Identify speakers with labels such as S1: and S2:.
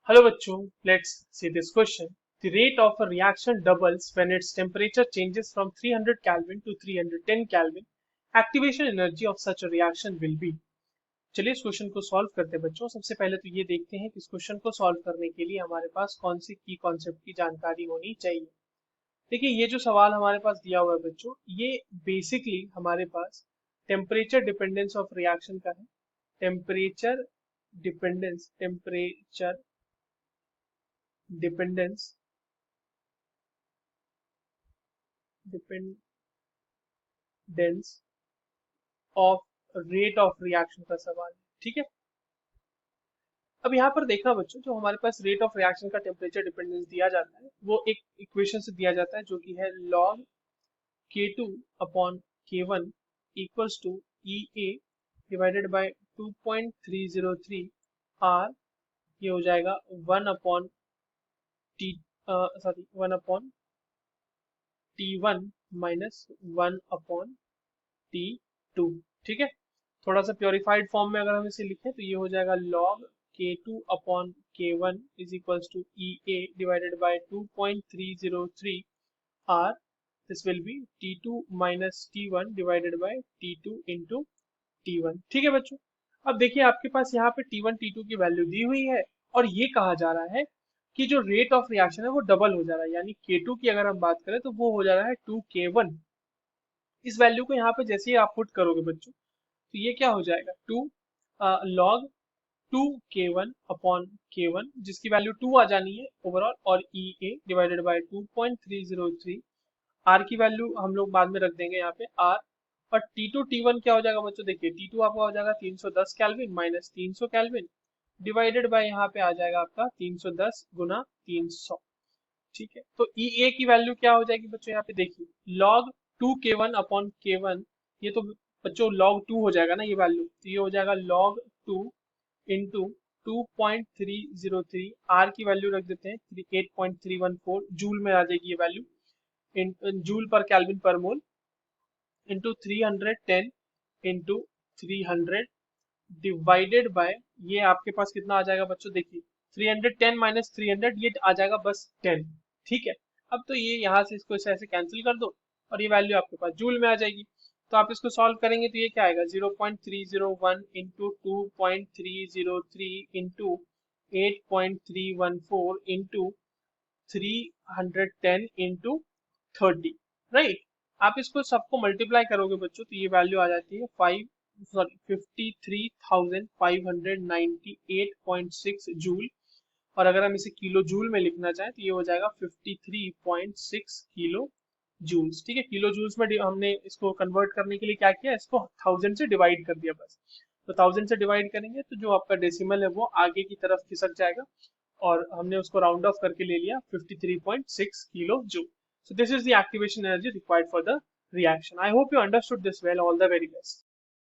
S1: Hello बच्चों, let's see this question. The rate of a reaction doubles when its temperature changes from 300 Kelvin to 310 Kelvin. Activation energy of such a reaction will be. चलिए इस question को solve करते हैं बच्चों। सबसे पहले तो ये देखते हैं कि इस क्वेश्चन को सॉल्व करने के लिए हमारे पास कौन सी की कॉन्सेप्ट की जानकारी होनी चाहिए। देखिए ये जो सवाल हमारे पास दिया हुआ है बच्चों, ये बेसिकली हमारे पास टेम्परेचर डिपेंडेंस ऑफ रिएक्शन का है। Temperature dependence dependence of rate of reaction का सवाल है। ठीक है, अब यहाँ पर देखना बच्चों, जो हमारे पास रेट ऑफ रिएक्शन का टेम्परेचर डिपेंडेंस दिया जाता है वो एक इक्वेशन से दिया जाता है जो कि है log K2 upon K1 equals to EA divided by 2.303 R। ये हो जाएगा 1 upon T1 minus 1 upon T2। ठीक है, थोड़ा सा प्योरीफाइड फॉर्म में अगर हम इसे लिखें तो ये हो जाएगा log K2 upon K1 is equals to EA divided by 2.303 R। This will be T2 minus T1 divided by T2 into T1। ठीक है बच्चों, अब देखिए आपके पास यहाँ पे T1 T2 की वैल्यू दी हुई है और ये कहा जा रहा है कि जो रेट ऑफ रिएक्शन है वो डबल हो जा रहा है, यानी K2 की अगर हम बात करें तो वो हो जा रहा है 2K1। इस वैल्यू को यहाँ पे जैसे ही आप पुट करोगे बच्चों तो ये क्या हो जाएगा 2 log 2K1 अपॉन K1 जिसकी वैल्यू 2 आ जानी है ओवरऑल, और EA डिवाइडेड बाय 2.303 R की वैल्यू हम लोग बाद में रख देंगे यहाँ पे R। और T2 T1 क्या हो जाएगा बच्चों, देखिए T2 आपका हो जाएगा 310 kelvin minus 300 kelvin divided by यहाँ पे आ जाएगा आपका 310 गुना 300। ठीक है, तो EA की वैल्यू क्या हो जाएगी बच्चों, यहाँ पे देखिए log 2K1 अपॉन K1, ये तो बच्चों log 2 हो जाएगा ना ये वैल्यू, तो ये हो जाएगा log 2 इंटू 2.303 R की वैल्यू रख देते हैं 8.314 जूल में आ जाएगी ये value, in joule per kelvin per mole into 310 into 300 divided by, ये आपके पास कितना आ जाएगा बच्चों, देखिए 310 माइनस 300 ये आ जाएगा बस 10। ठीक है, अब तो ये यहाँ से इसको ऐसे कैंसिल कर दो और ये वैल्यू आपके पास जूल में आ जाएगी। तो आप इसको सॉल्व करेंगे तो ये क्या आएगा 0.301 into 2.303 into 8.314 into 310 into 30, right. आप इसको सबको मल्टीप्लाई करोगे बच्चों तो ये वैल्यू आ जाती है 53,598.6 जूल। और अगर हम इसे किलो जूल में लिखना चाहें तो ये हो जाएगा 53.6 किलो जूल्स। ठीक है, किलो जूल्स में हमने इसको कन्वर्ट करने के लिए क्या किया, इसको 1000 से डिवाइड कर दिया बस। तो 1000 से डिवाइड करेंगे तो जो आपका डेसिमल है वो आगे की तरफ खिसक जाएगा और हमने उसको राउंड ऑफ करके ले लिया 53.6 kilo joule. So this is the activation energy required for the reaction. I hope you understood this well. All the very best.